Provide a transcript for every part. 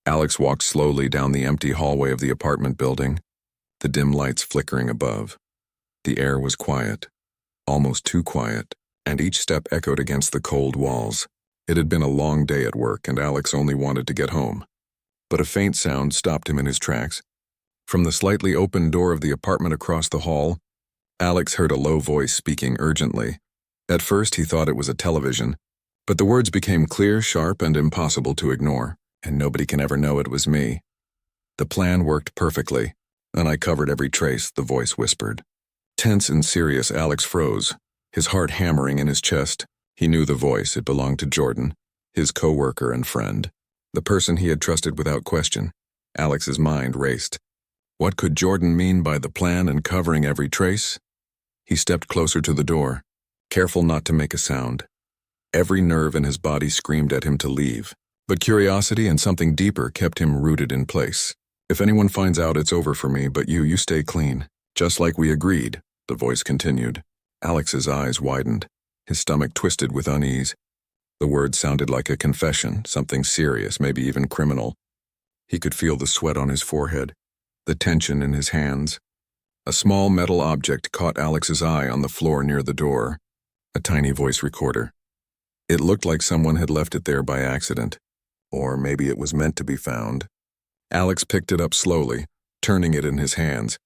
Alex walked slowly down the empty hallway of the apartment building, the dim lights flickering above. The air was quiet, almost too quiet, and each step echoed against the cold walls. It had been a long day at work, and Alex only wanted to get home. But a faint sound stopped him in his tracks. From the slightly open door of the apartment across the hall, Alex heard a low voice speaking urgently. At first he thought it was a television, but the words became clear, sharp, and impossible to ignore. "And nobody can ever know it was me. The plan worked perfectly, and I covered every trace," the voice whispered. Tense and serious, Alex froze, his heart hammering in his chest. He knew the voice. It belonged to Jordan, his co-worker and friend, the person he had trusted without question. Alex's mind raced. What could Jordan mean by the plan and covering every trace? He stepped closer to the door, careful not to make a sound. Every nerve in his body screamed at him to leave, but curiosity and something deeper kept him rooted in place. "If anyone finds out, it's over for me, but you stay clean. Just like we agreed," the voice continued. Alex's eyes widened, his stomach twisted with unease. The words sounded like a confession, something serious, maybe even criminal. He could feel the sweat on his forehead, the tension in his hands. A small metal object caught Alex's eye on the floor near the door, a tiny voice recorder. It looked like someone had left it there by accident, or maybe it was meant to be found. Alex picked it up slowly, turning it in his hands.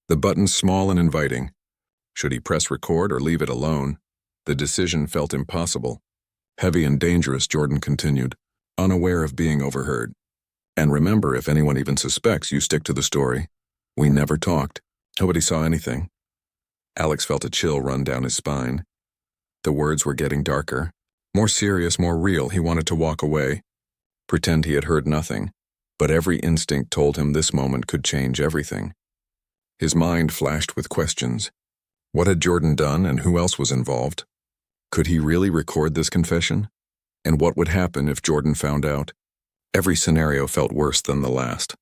The button small and inviting. Should he press record or leave it alone? The decision felt impossible. Heavy and dangerous, Jordan continued, unaware of being overheard. "And remember, if anyone even suspects, you stick to the story. We never talked. Nobody saw anything." Alex felt a chill run down his spine. The words were getting darker, more serious, more real. He wanted to walk away, pretend he had heard nothing, but every instinct told him this moment could change everything. His mind flashed with questions. What had Jordan done, and who else was involved? Could he really record this confession? And what would happen if Jordan found out? Every scenario felt worse than the last.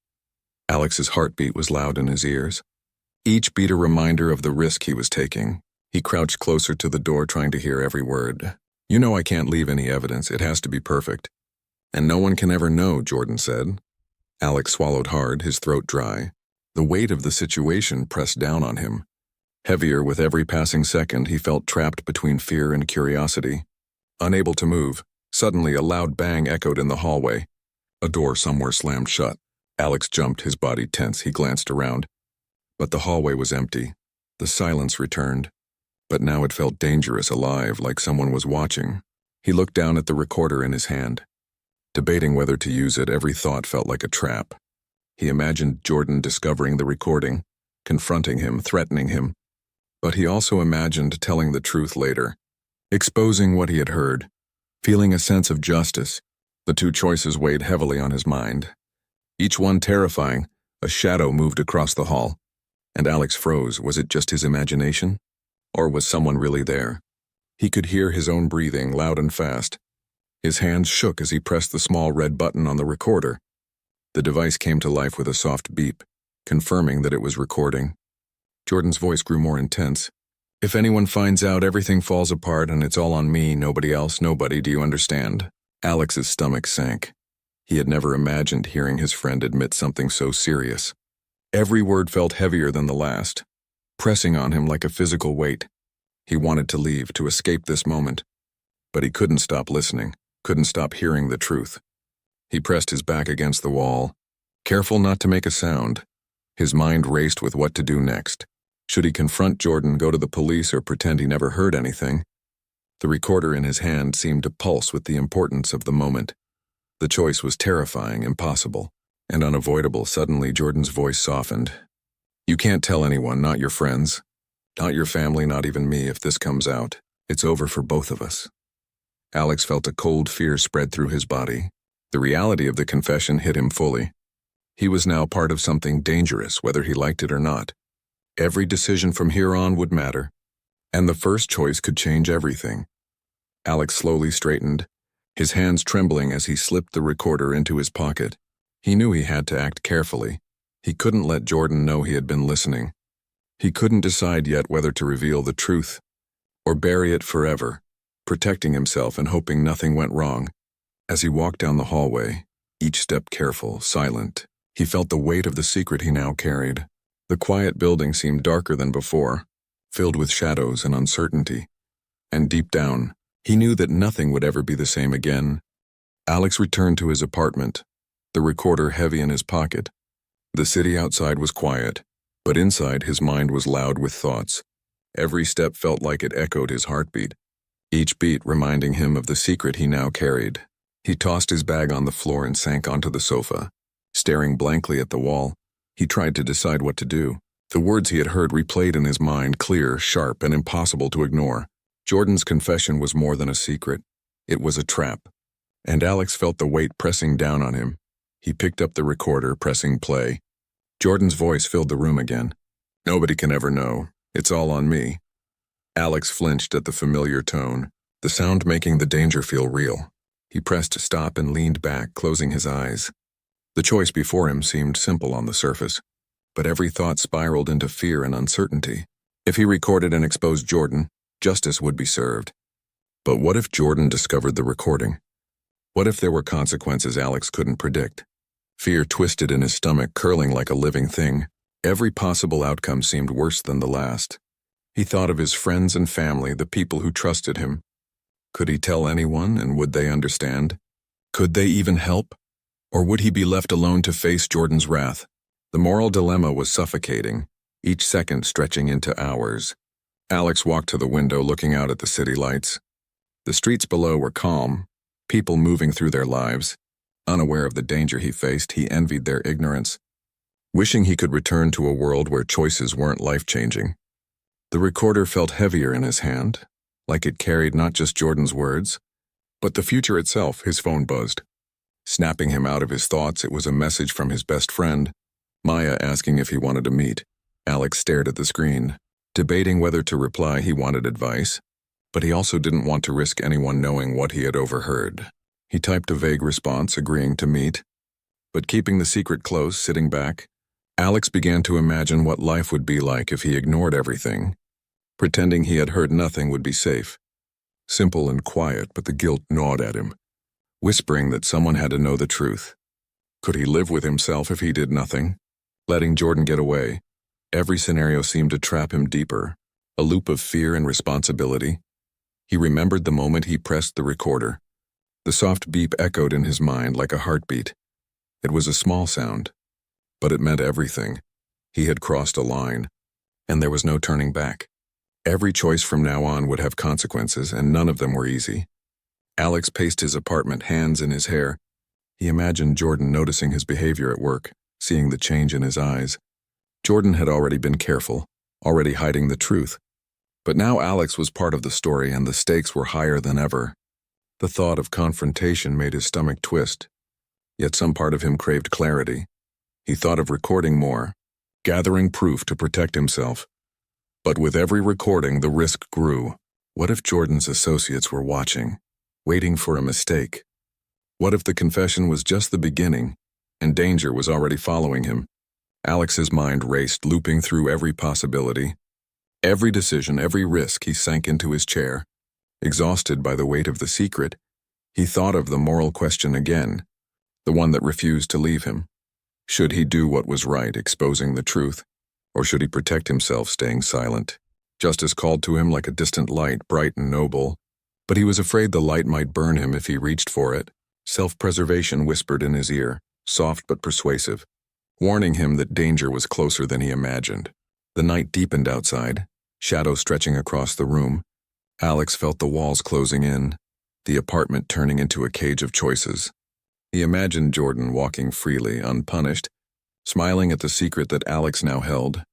Alex's heartbeat was loud in his ears, each beat a reminder of the risk he was taking. He crouched closer to the door, trying to hear every word. "You know I can't leave any evidence. It has to be perfect." "And no one can ever know," Jordan said. Alex swallowed hard, his throat dry. The weight of the situation pressed down on him. Heavier with every passing second, he felt trapped between fear and curiosity. Unable to move, suddenly a loud bang echoed in the hallway. A door somewhere slammed shut. Alex jumped, his body tense. He glanced around. But the hallway was empty. The silence returned. But now it felt dangerous, alive, like someone was watching. He looked down at the recorder in his hand. Debating whether to use it, every thought felt like a trap. He imagined Jordan discovering the recording, confronting him, threatening him. But he also imagined telling the truth later, exposing what he had heard, feeling a sense of justice. The two choices weighed heavily on his mind. Each one terrifying. A shadow moved across the hall, and Alex froze. Was it just his imagination? Or was someone really there? He could hear his own breathing, loud and fast. His hands shook as he pressed the small red button on the recorder. The device came to life with a soft beep, confirming that it was recording. Jordan's voice grew more intense. "If anyone finds out, everything falls apart and it's all on me, nobody else, nobody, do you understand?" Alex's stomach sank. He had never imagined hearing his friend admit something so serious. Every word felt heavier than the last, pressing on him like a physical weight. He wanted to leave, to escape this moment. But he couldn't stop listening, couldn't stop hearing the truth. He pressed his back against the wall, careful not to make a sound. His mind raced with what to do next. Should he confront Jordan, go to the police, or pretend he never heard anything? The recorder in his hand seemed to pulse with the importance of the moment. The choice was terrifying, impossible, and unavoidable. Suddenly, Jordan's voice softened. "You can't tell anyone, not your friends, not your family, not even me. If this comes out, it's over for both of us." Alex felt a cold fear spread through his body. The reality of the confession hit him fully. He was now part of something dangerous, whether he liked it or not. Every decision from here on would matter, and the first choice could change everything. Alex slowly straightened, his hands trembling as he slipped the recorder into his pocket. He knew he had to act carefully. He couldn't let Jordan know he had been listening. He couldn't decide yet whether to reveal the truth or bury it forever, protecting himself and hoping nothing went wrong. As he walked down the hallway, each step careful, silent. He felt the weight of the secret he now carried. The quiet building seemed darker than before, filled with shadows and uncertainty. And deep down, he knew that nothing would ever be the same again. Alex returned to his apartment, the recorder heavy in his pocket. The city outside was quiet, but inside his mind was loud with thoughts. Every step felt like it echoed his heartbeat, each beat reminding him of the secret he now carried. He tossed his bag on the floor and sank onto the sofa. Staring blankly at the wall, he tried to decide what to do. The words he had heard replayed in his mind, clear, sharp, and impossible to ignore. Jordan's confession was more than a secret. It was a trap. And Alex felt the weight pressing down on him. He picked up the recorder, pressing play. Jordan's voice filled the room again. "Nobody can ever know. It's all on me." Alex flinched at the familiar tone, the sound making the danger feel real. He pressed stop and leaned back, closing his eyes. The choice before him seemed simple on the surface, but every thought spiraled into fear and uncertainty. If he recorded and exposed Jordan, justice would be served. But what if Jordan discovered the recording? What if there were consequences Alex couldn't predict? Fear twisted in his stomach, curling like a living thing. Every possible outcome seemed worse than the last. He thought of his friends and family, the people who trusted him. Could he tell anyone, and would they understand? Could they even help? Or would he be left alone to face Jordan's wrath? The moral dilemma was suffocating, each second stretching into hours. Alex walked to the window, looking out at the city lights. The streets below were calm, people moving through their lives. Unaware of the danger he faced, he envied their ignorance, wishing he could return to a world where choices weren't life-changing. The recorder felt heavier in his hand, like it carried not just Jordan's words, but the future itself. His phone buzzed. Snapping him out of his thoughts, it was a message from his best friend, Maya, asking if he wanted to meet. Alex stared at the screen, debating whether to reply. He wanted advice, but he also didn't want to risk anyone knowing what he had overheard. He typed a vague response, agreeing to meet. But keeping the secret close, sitting back, Alex began to imagine what life would be like if he ignored everything. Pretending he had heard nothing would be safe. Simple and quiet, but the guilt gnawed at him, whispering that someone had to know the truth. Could he live with himself if he did nothing? Letting Jordan get away. Every scenario seemed to trap him deeper, a loop of fear and responsibility. He remembered the moment he pressed the recorder. The soft beep echoed in his mind like a heartbeat. It was a small sound, but it meant everything. He had crossed a line, and there was no turning back. Every choice from now on would have consequences, and none of them were easy. Alex paced his apartment, hands in his hair. He imagined Jordan noticing his behavior at work, seeing the change in his eyes. Jordan had already been careful, already hiding the truth. But now Alex was part of the story, and the stakes were higher than ever. The thought of confrontation made his stomach twist, yet some part of him craved clarity. He thought of recording more, gathering proof to protect himself. But with every recording, the risk grew. What if Jordan's associates were watching, waiting for a mistake? What if the confession was just the beginning, and danger was already following him? Alex's mind raced, looping through every possibility. Every decision, every risk. He sank into his chair. Exhausted by the weight of the secret, he thought of the moral question again, the one that refused to leave him. Should he do what was right, exposing the truth, or should he protect himself, staying silent? Justice called to him like a distant light, bright and noble, but he was afraid the light might burn him if he reached for it. Self-preservation whispered in his ear, soft but persuasive, warning him that danger was closer than he imagined. The night deepened outside, shadows stretching across the room. Alex felt the walls closing in, the apartment turning into a cage of choices. He imagined Jordan walking freely, unpunished, smiling at the secret that Alex now held.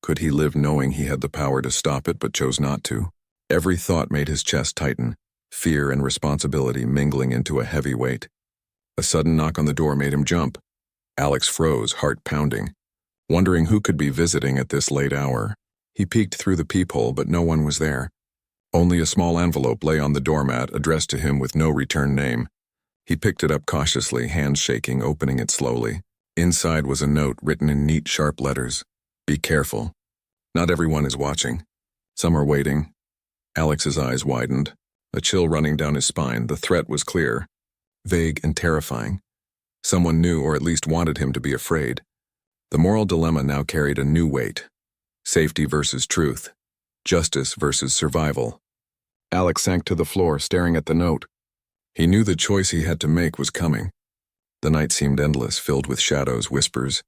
Could he live knowing he had the power to stop it but chose not to? Every thought made his chest tighten, fear and responsibility mingling into a heavy weight. A sudden knock on the door made him jump. Alex froze, heart pounding, wondering who could be visiting at this late hour. He peeked through the peephole, but no one was there. Only a small envelope lay on the doormat, addressed to him with no return name. He picked it up cautiously, hands shaking, opening it slowly. Inside was a note written in neat, sharp letters. Be careful. Not everyone is watching. Some are waiting. Alex's eyes widened, a chill running down his spine. The threat was clear, vague and terrifying. Someone knew or at least wanted him to be afraid. The moral dilemma now carried a new weight. Safety versus truth. Justice versus survival. Alex sank to the floor, staring at the note. He knew the choice he had to make was coming. The night seemed endless, filled with shadows, whispers,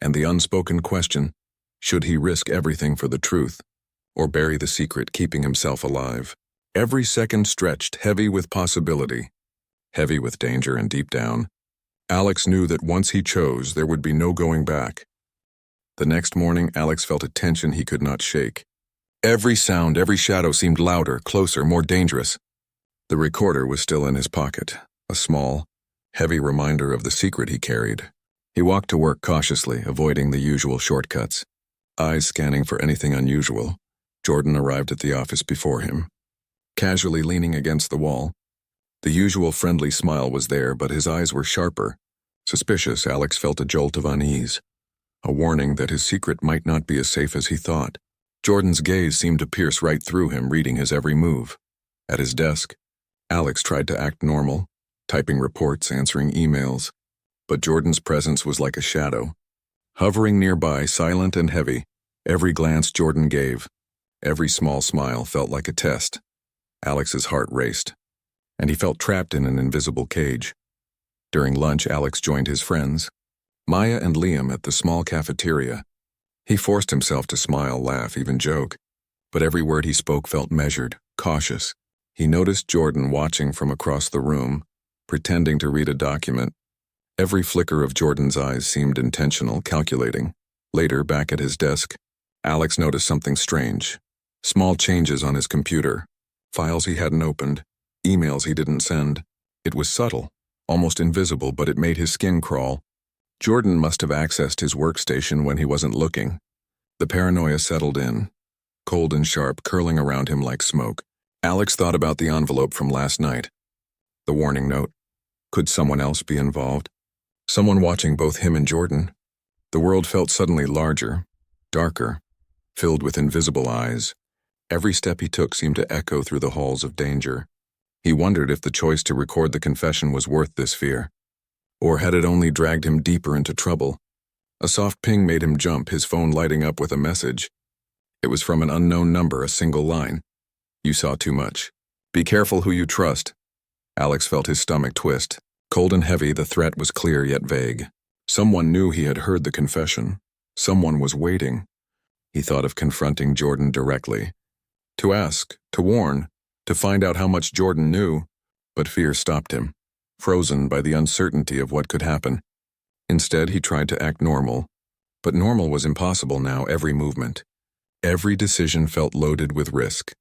and the unspoken question, should he risk everything for the truth, or bury the secret, keeping himself alive? Every second stretched, heavy with possibility, heavy with danger, and deep down, Alex knew that once he chose, there would be no going back. The next morning, Alex felt a tension he could not shake. Every sound, every shadow seemed louder, closer, more dangerous. The recorder was still in his pocket, a small, heavy reminder of the secret he carried. He walked to work cautiously, avoiding the usual shortcuts. Eyes scanning for anything unusual, Jordan arrived at the office before him. Casually leaning against the wall, the usual friendly smile was there, but his eyes were sharper. Suspicious, Alex felt a jolt of unease, a warning that his secret might not be as safe as he thought. Jordan's gaze seemed to pierce right through him, reading his every move. At his desk, Alex tried to act normal, typing reports, answering emails, but Jordan's presence was like a shadow. Hovering nearby, silent and heavy, every glance Jordan gave, every small smile felt like a test. Alex's heart raced, and he felt trapped in an invisible cage. During lunch, Alex joined his friends, Maya and Liam, at the small cafeteria. He forced himself to smile, laugh, even joke, but every word he spoke felt measured, cautious. He noticed Jordan watching from across the room, pretending to read a document. Every flicker of Jordan's eyes seemed intentional, calculating. Later, back at his desk, Alex noticed something strange. Small changes on his computer, files he hadn't opened, emails he didn't send. It was subtle, almost invisible, but it made his skin crawl. Jordan must have accessed his workstation when he wasn't looking. The paranoia settled in, cold and sharp, curling around him like smoke. Alex thought about the envelope from last night. The warning note. Could someone else be involved? Someone watching both him and Jordan? The world felt suddenly larger, darker, filled with invisible eyes. Every step he took seemed to echo through the halls of danger. He wondered if the choice to record the confession was worth this fear. Or had it only dragged him deeper into trouble? A soft ping made him jump, his phone lighting up with a message. It was from an unknown number, a single line. You saw too much. Be careful who you trust. Alex felt his stomach twist. Cold and heavy, the threat was clear yet vague. Someone knew he had heard the confession. Someone was waiting. He thought of confronting Jordan directly. To ask, to warn, to find out how much Jordan knew, but fear stopped him, frozen by the uncertainty of what could happen. Instead, he tried to act normal, but normal was impossible now. Every movement, every decision felt loaded with risk.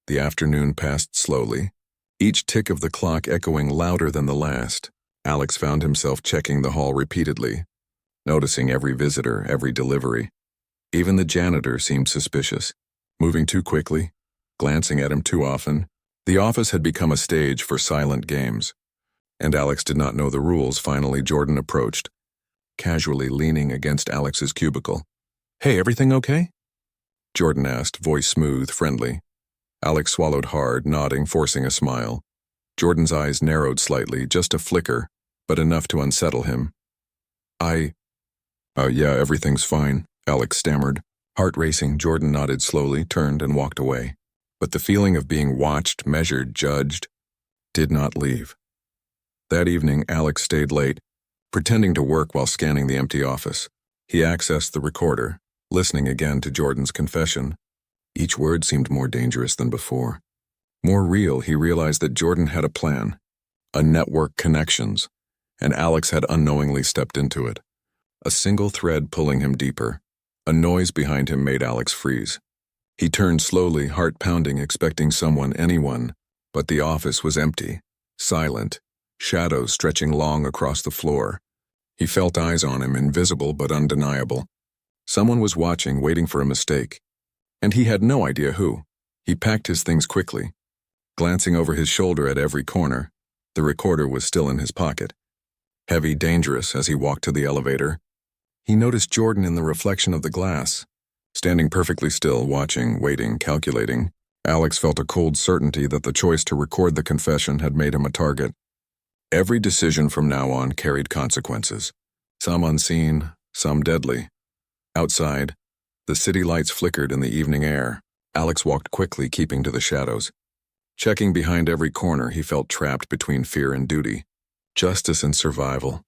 The afternoon passed slowly, each tick of the clock echoing louder than the last. Alex found himself checking the hall repeatedly, noticing every visitor, every delivery. Even the janitor seemed suspicious, moving too quickly, glancing at him too often. The office had become a stage for silent games, and Alex did not know the rules. Finally, Jordan approached, casually leaning against Alex's cubicle. Hey, everything okay? Jordan asked, voice smooth, friendly. Alex swallowed hard, nodding, forcing a smile. Jordan's eyes narrowed slightly, just a flicker, but enough to unsettle him. Yeah, everything's fine, Alex stammered. Heart racing, Jordan nodded slowly, turned and walked away. But the feeling of being watched, measured, judged, did not leave. That evening, Alex stayed late, pretending to work while scanning the empty office. He accessed the recorder, listening again to Jordan's confession. Each word seemed more dangerous than before. More real. He realized that Jordan had a plan, a network, connections, and Alex had unknowingly stepped into it. A single thread pulling him deeper. A noise behind him made Alex freeze. He turned slowly, heart pounding, expecting someone, anyone, but the office was empty, silent, shadows stretching long across the floor. He felt eyes on him, invisible but undeniable. Someone was watching, waiting for a mistake. And he had no idea who. He packed his things quickly, glancing over his shoulder at every corner. The recorder was still in his pocket. Heavy, dangerous, as he walked to the elevator. He noticed Jordan in the reflection of the glass, standing perfectly still, watching, waiting, calculating. Alex felt a cold certainty that the choice to record the confession had made him a target. Every decision from now on carried consequences, some unseen, some deadly. Outside, the city lights flickered in the evening air. Alex walked quickly, keeping to the shadows. Checking behind every corner, he felt trapped between fear and duty, justice and survival.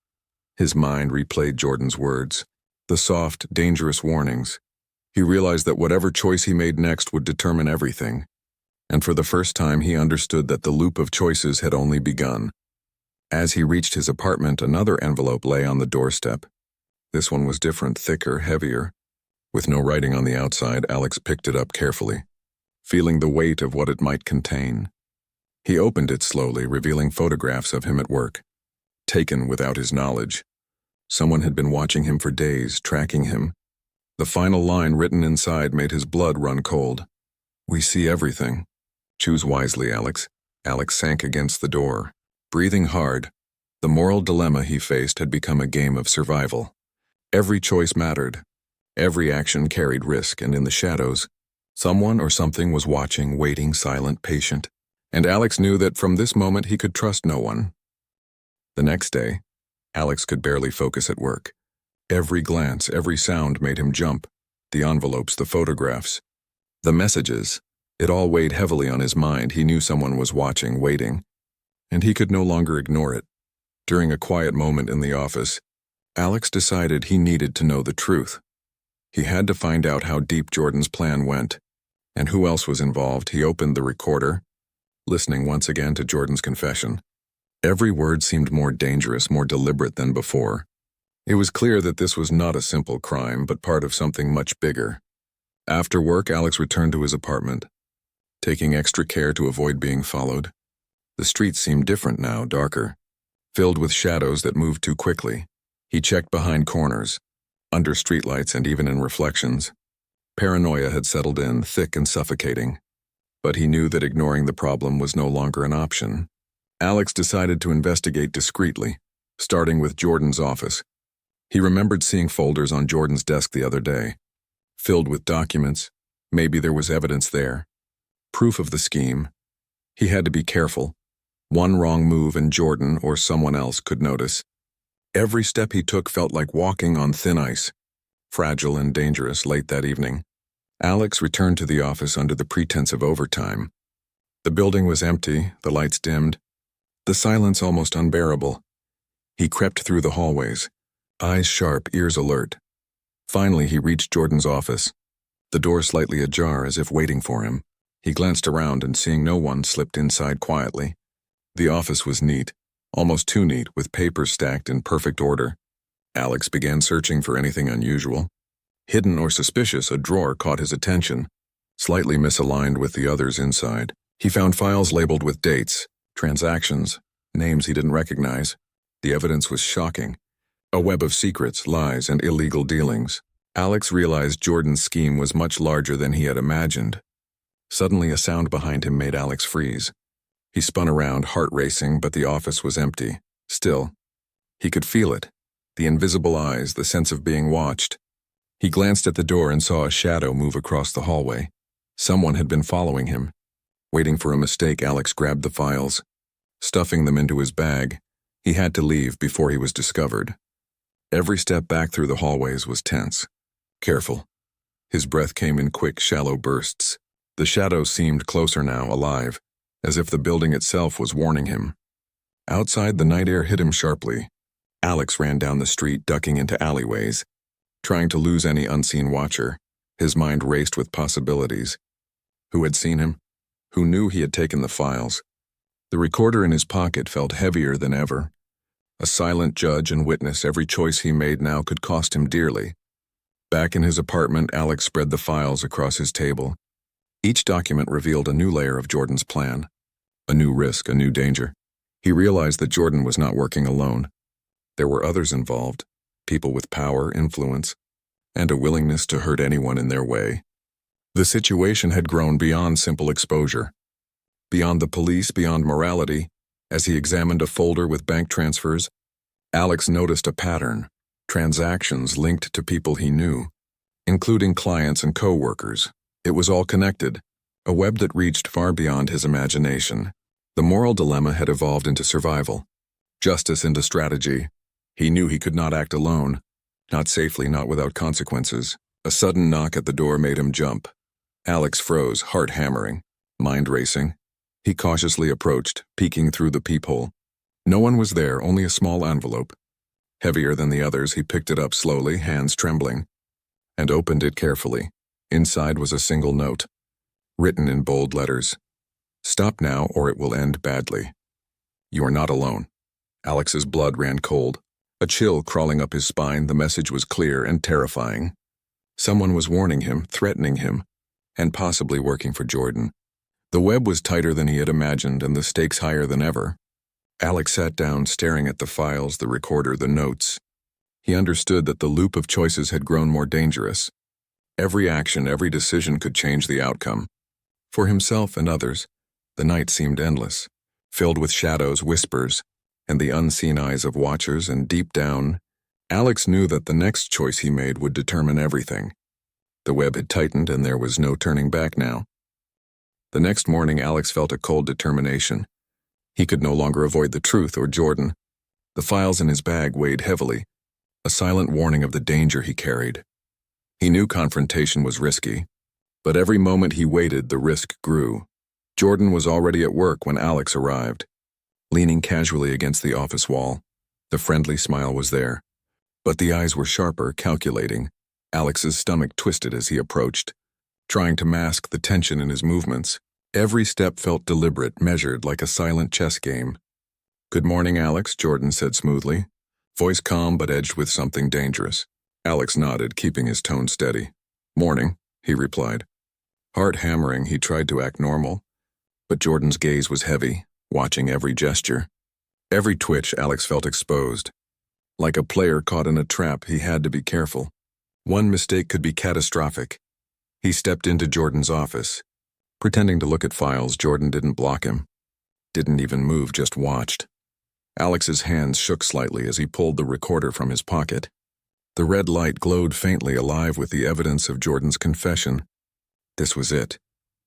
His mind replayed Jordan's words, the soft, dangerous warnings. He realized that whatever choice he made next would determine everything. And for the first time, he understood that the loop of choices had only begun. As he reached his apartment, another envelope lay on the doorstep. This one was different, thicker, heavier. With no writing on the outside, Alex picked it up carefully, feeling the weight of what it might contain. He opened it slowly, revealing photographs of him at work, taken without his knowledge. Someone had been watching him for days, tracking him. The final line written inside made his blood run cold. "We see everything. Choose wisely, Alex." Alex sank against the door, breathing hard. The moral dilemma he faced had become a game of survival. Every choice mattered. Every action carried risk, and in the shadows, someone or something was watching, waiting, silent, patient. And Alex knew that from this moment he could trust no one. The next day, Alex could barely focus at work. Every glance, every sound made him jump. The envelopes, the photographs, the messages. It all weighed heavily on his mind. He knew someone was watching, waiting, and he could no longer ignore it. During a quiet moment in the office, Alex decided he needed to know the truth. He had to find out how deep Jordan's plan went, and who else was involved. He opened the recorder, listening once again to Jordan's confession. Every word seemed more dangerous, more deliberate than before. It was clear that this was not a simple crime, but part of something much bigger. After work, Alex returned to his apartment, taking extra care to avoid being followed. The streets seemed different now, darker, filled with shadows that moved too quickly. He checked behind corners, under streetlights, and even in reflections. Paranoia had settled in, thick and suffocating. But he knew that ignoring the problem was no longer an option. Alex decided to investigate discreetly, starting with Jordan's office. He remembered seeing folders on Jordan's desk the other day, filled with documents. Maybe there was evidence there, proof of the scheme. He had to be careful. One wrong move and Jordan or someone else could notice. Every step he took felt like walking on thin ice, fragile and dangerous. Late that evening, Alex returned to the office under the pretense of overtime. The building was empty, the lights dimmed, the silence almost unbearable. He crept through the hallways, eyes sharp, ears alert. Finally, he reached Jordan's office, the door slightly ajar as if waiting for him. He glanced around and, seeing no one, slipped inside quietly. The office was neat, almost too neat, with papers stacked in perfect order. Alex began searching for anything unusual. Hidden or suspicious, a drawer caught his attention, slightly misaligned with the others inside. He found files labeled with dates, transactions, names he didn't recognize. The evidence was shocking. A web of secrets, lies, and illegal dealings. Alex realized Jordan's scheme was much larger than he had imagined. Suddenly, a sound behind him made Alex freeze. He spun around, heart racing, but the office was empty. Still, he could feel it. The invisible eyes, the sense of being watched. He glanced at the door and saw a shadow move across the hallway. Someone had been following him. Waiting for a mistake, Alex grabbed the files, stuffing them into his bag. He had to leave before he was discovered. Every step back through the hallways was tense. Careful. His breath came in quick, shallow bursts. The shadow seemed closer now, alive, as if the building itself was warning him. Outside, the night air hit him sharply. Alex ran down the street, ducking into alleyways, trying to lose any unseen watcher. His mind raced with possibilities. Who had seen him? Who knew he had taken the files? The recorder in his pocket felt heavier than ever. A silent judge and witness, every choice he made now could cost him dearly. Back in his apartment, Alex spread the files across his table. Each document revealed a new layer of Jordan's plan, a new risk, a new danger. He realized that Jordan was not working alone. There were others involved, people with power, influence, and a willingness to hurt anyone in their way. The situation had grown beyond simple exposure, beyond the police, beyond morality. As he examined a folder with bank transfers, Alex noticed a pattern, transactions linked to people he knew, including clients and co-workers. It was all connected, a web that reached far beyond his imagination. The moral dilemma had evolved into survival. Justice into strategy. He knew he could not act alone. Not safely, not without consequences. A sudden knock at the door made him jump. Alex froze, heart hammering, mind racing. He cautiously approached, peeking through the peephole. No one was there, only a small envelope. Heavier than the others, he picked it up slowly, hands trembling, and opened it carefully. Inside was a single note, written in bold letters. "Stop now, or it will end badly. You are not alone." Alex's blood ran cold. A chill crawling up his spine, the message was clear and terrifying. Someone was warning him, threatening him, and possibly working for Jordan. The web was tighter than he had imagined and the stakes higher than ever. Alex sat down, staring at the files, the recorder, the notes. He understood that the loop of choices had grown more dangerous. Every action, every decision could change the outcome. For himself and others, the night seemed endless, filled with shadows, whispers, and the unseen eyes of watchers, and deep down, Alex knew that the next choice he made would determine everything. The web had tightened and there was no turning back now. The next morning, Alex felt a cold determination. He could no longer avoid the truth or Jordan. The files in his bag weighed heavily, a silent warning of the danger he carried. He knew confrontation was risky, but every moment he waited, the risk grew. Jordan was already at work when Alex arrived. Leaning casually against the office wall, the friendly smile was there. But the eyes were sharper, calculating. Alex's stomach twisted as he approached, trying to mask the tension in his movements. Every step felt deliberate, measured like a silent chess game. "Good morning, Alex," Jordan said smoothly, voice calm but edged with something dangerous. Alex nodded, keeping his tone steady. "Morning," he replied. Heart hammering, he tried to act normal, but Jordan's gaze was heavy, watching every gesture. Every twitch, Alex felt exposed. Like a player caught in a trap, he had to be careful. One mistake could be catastrophic. He stepped into Jordan's office. Pretending to look at files, Jordan didn't block him. Didn't even move, just watched. Alex's hands shook slightly as he pulled the recorder from his pocket. The red light glowed faintly, alive with the evidence of Jordan's confession. This was it,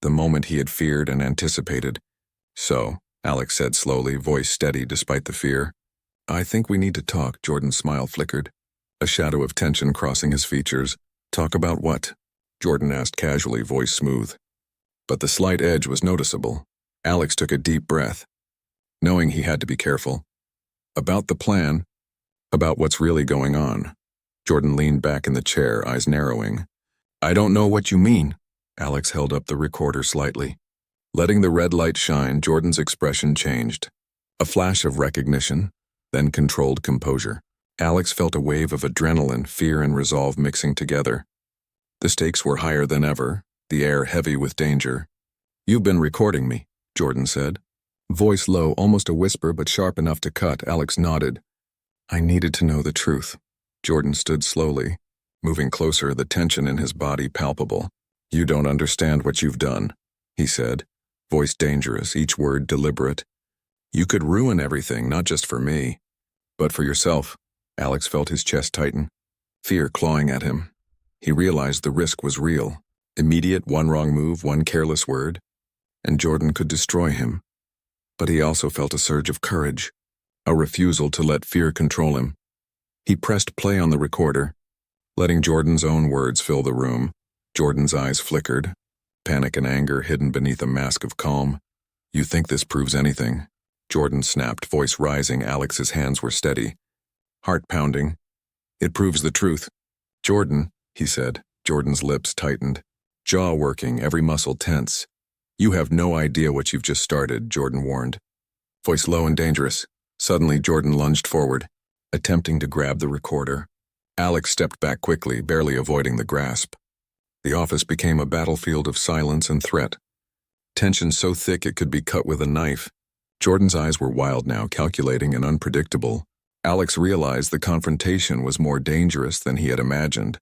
the moment he had feared and anticipated. "So," Alex said slowly, voice steady despite the fear. "I think we need to talk," Jordan's smile flickered, a shadow of tension crossing his features. "Talk about what?" Jordan asked casually, voice smooth. But the slight edge was noticeable. Alex took a deep breath, knowing he had to be careful. "About the plan, about what's really going on." Jordan leaned back in the chair, eyes narrowing. "I don't know what you mean." Alex held up the recorder slightly. Letting the red light shine, Jordan's expression changed. A flash of recognition, then controlled composure. Alex felt a wave of adrenaline, fear, and resolve mixing together. The stakes were higher than ever, the air heavy with danger. "You've been recording me," Jordan said. Voice low, almost a whisper but sharp enough to cut. Alex nodded. "I needed to know the truth." Jordan stood slowly, moving closer, the tension in his body palpable. "You don't understand what you've done," he said, voice dangerous, each word deliberate. "You could ruin everything, not just for me, but for yourself." Alex felt his chest tighten, fear clawing at him. He realized the risk was real. Immediate, one wrong move, one careless word, and Jordan could destroy him. But he also felt a surge of courage, a refusal to let fear control him. He pressed play on the recorder, letting Jordan's own words fill the room. Jordan's eyes flickered, panic and anger hidden beneath a mask of calm. "You think this proves anything?" Jordan snapped, voice rising. Alex's hands were steady, heart pounding. "It proves the truth." "Jordan," he said. Jordan's lips tightened, jaw working, every muscle tense. "You have no idea what you've just started," Jordan warned, voice low and dangerous. Suddenly, Jordan lunged forward, attempting to grab the recorder. Alex stepped back quickly, barely avoiding the grasp. The office became a battlefield of silence and threat. Tension so thick it could be cut with a knife. Jordan's eyes were wild now, calculating and unpredictable. Alex realized the confrontation was more dangerous than he had imagined.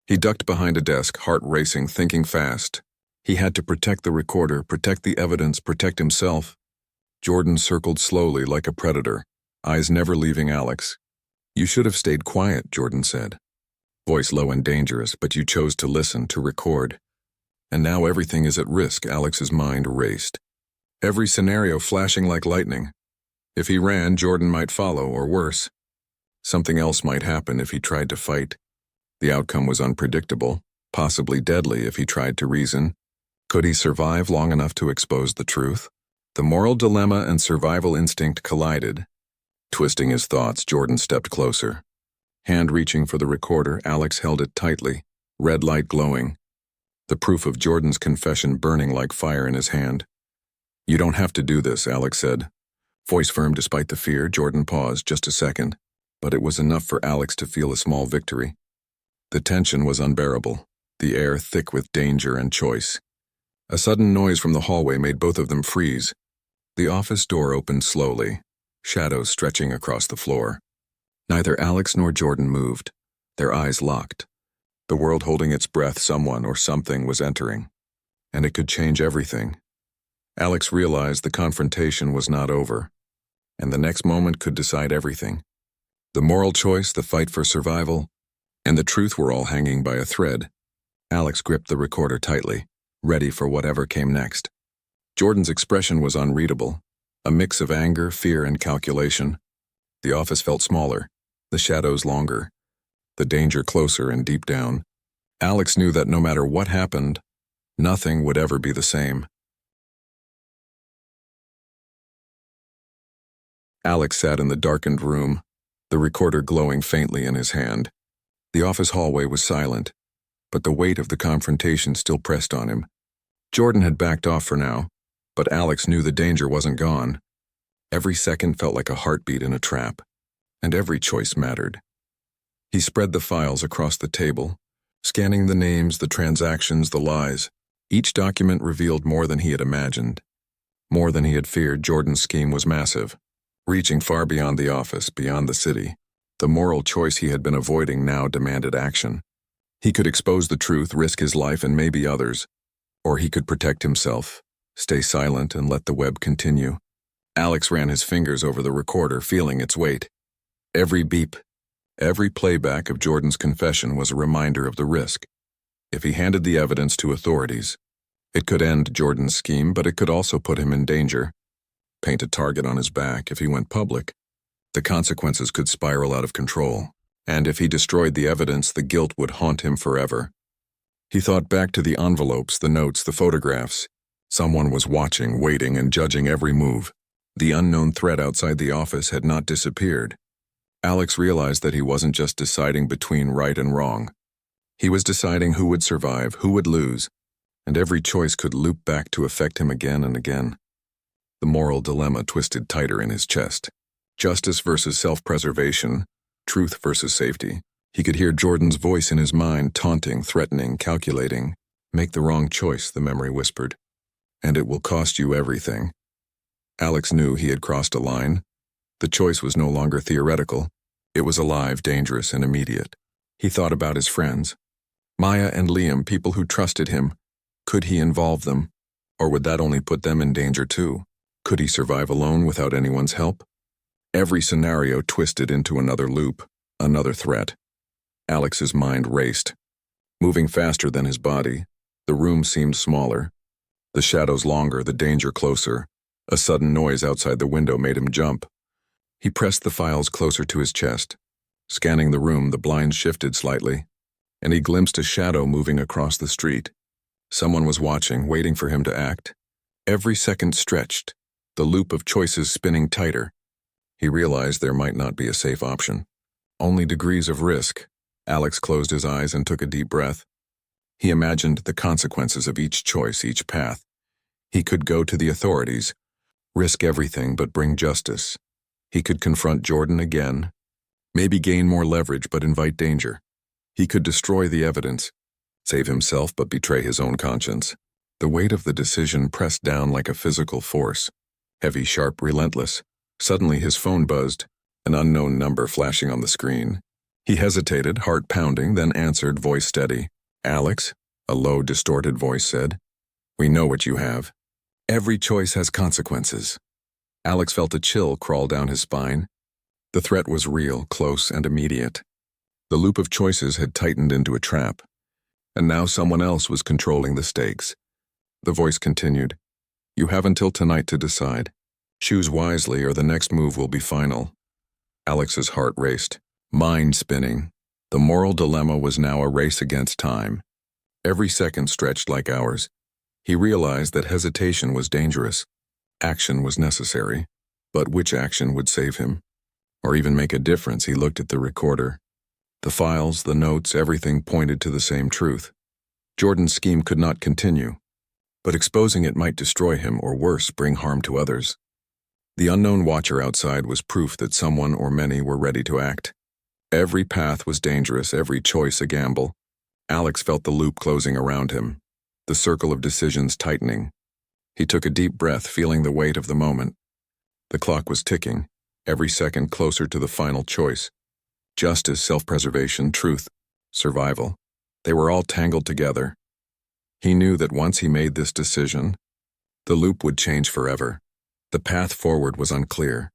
He ducked behind a desk, heart racing, thinking fast. He had to protect the recorder, protect the evidence, protect himself. Jordan circled slowly like a predator, eyes never leaving Alex. "You should have stayed quiet," Jordan said, voice low and dangerous, "but you chose to listen, to record. And now everything is at risk." Alex's mind raced, every scenario flashing like lightning. If he ran, Jordan might follow, or worse. Something else might happen if he tried to fight. The outcome was unpredictable, possibly deadly if he tried to reason. Could he survive long enough to expose the truth? The moral dilemma and survival instinct collided. Twisting his thoughts, Jordan stepped closer. Hand reaching for the recorder, Alex held it tightly, red light glowing. The proof of Jordan's confession burning like fire in his hand. "You don't have to do this," Alex said. Voice firm despite the fear, Jordan paused just a second, but it was enough for Alex to feel a small victory. The tension was unbearable, the air thick with danger and choice. A sudden noise from the hallway made both of them freeze. The office door opened slowly, shadows stretching across the floor. Neither Alex nor Jordan moved, their eyes locked. The world holding its breath, someone or something was entering, and it could change everything. Alex realized the confrontation was not over, and the next moment could decide everything. The moral choice, the fight for survival, and the truth were all hanging by a thread. Alex gripped the recorder tightly, ready for whatever came next. Jordan's expression was unreadable, a mix of anger, fear, and calculation. The office felt smaller, the shadows longer, the danger closer and deep down. Alex knew that no matter what happened, nothing would ever be the same. Alex sat in the darkened room, the recorder glowing faintly in his hand. The office hallway was silent, but the weight of the confrontation still pressed on him. Jordan had backed off for now, but Alex knew the danger wasn't gone. Every second felt like a heartbeat in a trap, and every choice mattered. He spread the files across the table, scanning the names, the transactions, the lies. Each document revealed more than he had imagined. More than he had feared. Jordan's scheme was massive, reaching far beyond the office, beyond the city. The moral choice he had been avoiding now demanded action. He could expose the truth, risk his life and maybe others, or he could protect himself, stay silent and let the web continue. Alex ran his fingers over the recorder, feeling its weight. Every beep, every playback of Jordan's confession was a reminder of the risk. If he handed the evidence to authorities, it could end Jordan's scheme, but it could also put him in danger. Paint a target on his back. If he went public, the consequences could spiral out of control. And if he destroyed the evidence, the guilt would haunt him forever. He thought back to the envelopes, the notes, the photographs. Someone was watching, waiting, and judging every move. The unknown threat outside the office had not disappeared. Alex realized that he wasn't just deciding between right and wrong. He was deciding who would survive, who would lose, and every choice could loop back to affect him again and again. The moral dilemma twisted tighter in his chest. Justice versus self-preservation, truth versus safety. He could hear Jordan's voice in his mind, taunting, threatening, calculating. "Make the wrong choice," the memory whispered, "and it will cost you everything." Alex knew he had crossed a line. The choice was no longer theoretical. It was alive, dangerous, and immediate. He thought about his friends. Maya and Liam, people who trusted him. Could he involve them? Or would that only put them in danger too? Could he survive alone without anyone's help? Every scenario twisted into another loop, another threat. Alex's mind raced. Moving faster than his body, the room seemed smaller. The shadows longer, the danger closer. A sudden noise outside the window made him jump. He pressed the files closer to his chest. Scanning the room, the blinds shifted slightly, and he glimpsed a shadow moving across the street. Someone was watching, waiting for him to act. Every second stretched, the loop of choices spinning tighter. He realized there might not be a safe option. Only degrees of risk. Alex closed his eyes and took a deep breath. He imagined the consequences of each choice, each path. He could go to the authorities, risk everything but bring justice. He could confront Jordan again, maybe gain more leverage but invite danger. He could destroy the evidence, save himself but betray his own conscience. The weight of the decision pressed down like a physical force, heavy, sharp, relentless. Suddenly his phone buzzed, an unknown number flashing on the screen. He hesitated, heart pounding, then answered, voice steady. "Alex," a low, distorted voice said. "We know what you have. Every choice has consequences." Alex felt a chill crawl down his spine. The threat was real, close, and immediate. The loop of choices had tightened into a trap, and now someone else was controlling the stakes. The voice continued, "You have until tonight to decide. Choose wisely or the next move will be final. Alex's heart raced, mind spinning. The moral dilemma was now a race against time. Every second stretched like hours. He realized that hesitation was dangerous. Action was necessary. But which action would save him? Or even make a difference? He looked at the recorder. The files, the notes, everything pointed to the same truth. Jordan's scheme could not continue, but exposing it might destroy him or worse, bring harm to others. The unknown watcher outside was proof that someone or many were ready to act. Every path was dangerous, every choice a gamble. Alex felt the loop closing around him, the circle of decisions tightening. He took a deep breath, feeling the weight of the moment. The clock was ticking, every second closer to the final choice. Justice, self-preservation, truth, survival. They were all tangled together. He knew that once he made this decision, the loop would change forever. The path forward was unclear,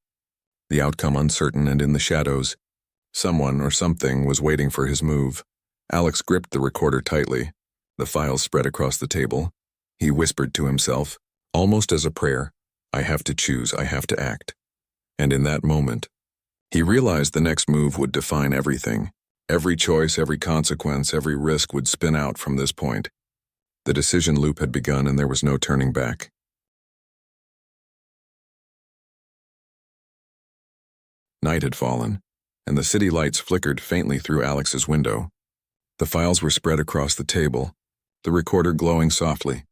the outcome uncertain, and in the shadows, someone or something was waiting for his move. Alex gripped the recorder tightly. The files spread across the table. He whispered to himself, almost as a prayer, "I have to choose, I have to act." And in that moment, he realized the next move would define everything. Every choice, every consequence, every risk would spin out from this point. The decision loop had begun and there was no turning back. Night had fallen, and the city lights flickered faintly through Alex's window. The files were spread across the table, the recorder glowing softly.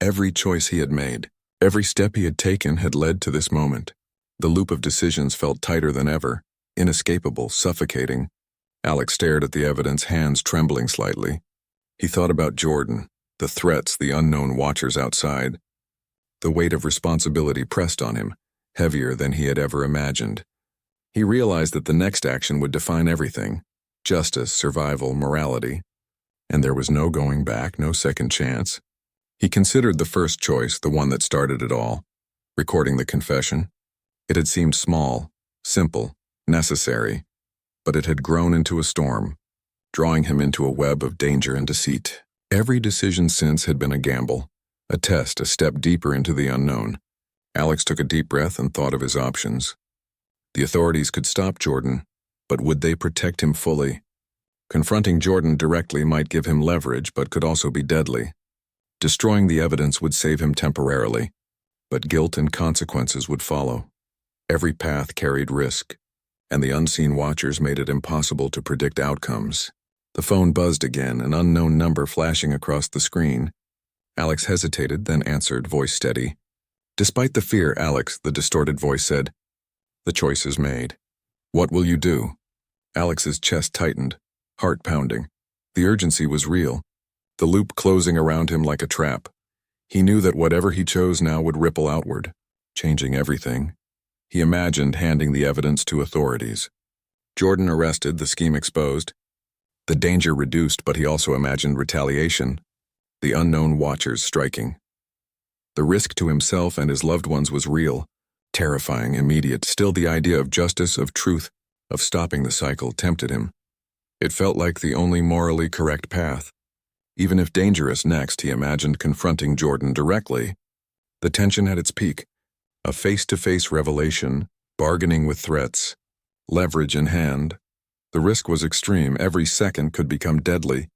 Every choice he had made, every step he had taken had led to this moment. The loop of decisions felt tighter than ever, inescapable, suffocating. Alex stared at the evidence, hands trembling slightly. He thought about Jordan, the threats, the unknown watchers outside. The weight of responsibility pressed on him, heavier than he had ever imagined. He realized that the next action would define everything: justice, survival, morality. And there was no going back, no second chance. He considered the first choice, the one that started it all, recording the confession. It had seemed small, simple, necessary, but it had grown into a storm, drawing him into a web of danger and deceit. Every decision since had been a gamble, a test, a step deeper into the unknown. Alex took a deep breath and thought of his options. The authorities could stop Jordan, but would they protect him fully? Confronting Jordan directly might give him leverage, but could also be deadly. Destroying the evidence would save him temporarily, but guilt and consequences would follow. Every path carried risk, and the unseen watchers made it impossible to predict outcomes. The phone buzzed again, an unknown number flashing across the screen. Alex hesitated, then answered, voice steady. Despite the fear, Alex, the distorted voice said, "The choice is made. What will you do?" Alex's chest tightened, heart pounding. The urgency was real, the loop closing around him like a trap. He knew that whatever he chose now would ripple outward, changing everything. He imagined handing the evidence to authorities. Jordan arrested, the scheme exposed. The danger reduced, but he also imagined retaliation, the unknown watchers striking. The risk to himself and his loved ones was real, terrifying, immediate. Still, the idea of justice, of truth, of stopping the cycle tempted him. It felt like the only morally correct path. Even if dangerous, next he imagined confronting Jordan directly. The tension at its peak, a face-to-face revelation, bargaining with threats, leverage in hand. The risk was extreme, every second could become deadly.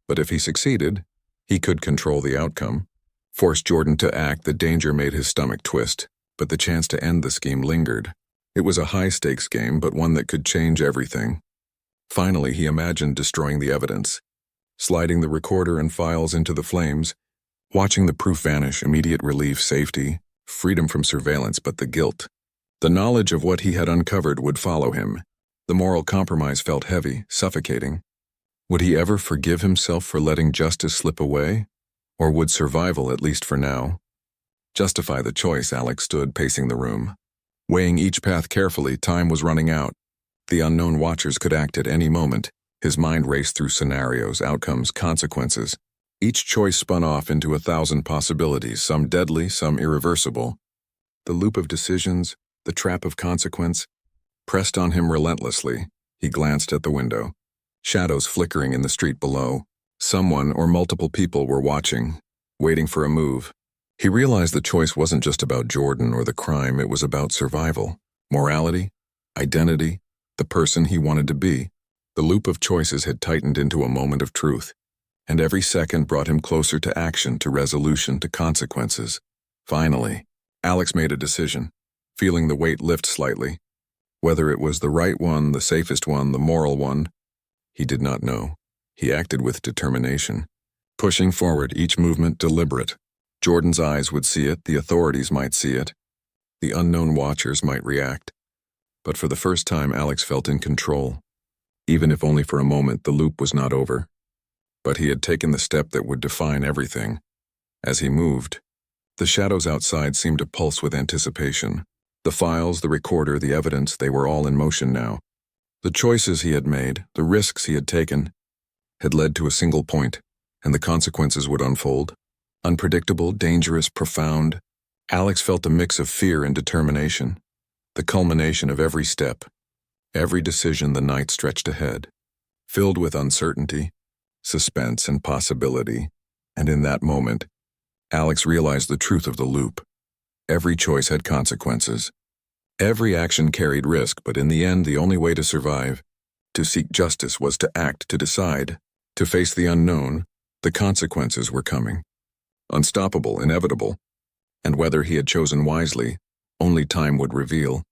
But if he succeeded, he could control the outcome. Force Jordan to act, the danger made his stomach twist, but the chance to end the scheme lingered. It was a high-stakes game, but one that could change everything. Finally, he imagined destroying the evidence, sliding the recorder and files into the flames, watching the proof vanish, immediate relief, safety, freedom from surveillance, but the guilt. The knowledge of what he had uncovered would follow him. The moral compromise felt heavy, suffocating. Would he ever forgive himself for letting justice slip away? Or would survival, at least for now, justify the choice? Alex stood pacing the room, weighing each path carefully. Time was running out. The unknown watchers could act at any moment. His mind raced through scenarios, outcomes, consequences. Each choice spun off into 1,000 possibilities, some deadly, some irreversible. The loop of decisions, the trap of consequence, pressed on him relentlessly. He glanced at the window. Shadows flickering in the street below. Someone or multiple people were watching, waiting for a move. He realized the choice wasn't just about Jordan or the crime, it was about survival, morality, identity, the person he wanted to be. The loop of choices had tightened into a moment of truth, and every second brought him closer to action, to resolution, to consequences. Finally, Alex made a decision, feeling the weight lift slightly. Whether it was the right one, the safest one, the moral one, he did not know. He acted with determination, pushing forward, each movement deliberate. Jordan's eyes would see it, the authorities might see it, the unknown watchers might react. But for the first time, Alex felt in control. Even if only for a moment, the loop was not over. But he had taken the step that would define everything. As he moved, the shadows outside seemed to pulse with anticipation. The files, the recorder, the evidence, they were all in motion now. The choices he had made, the risks he had taken, had led to a single point, and the consequences would unfold. Unpredictable, dangerous, profound. Alex felt a mix of fear and determination, the culmination of every step, every decision. The night stretched ahead, filled with uncertainty, suspense, and possibility. And in that moment, Alex realized the truth of the loop. Every choice had consequences. Every action carried risk, but in the end, the only way to survive, to seek justice, was to act, to decide, to face the unknown. The consequences were coming. Unstoppable, inevitable. And whether he had chosen wisely, only time would reveal.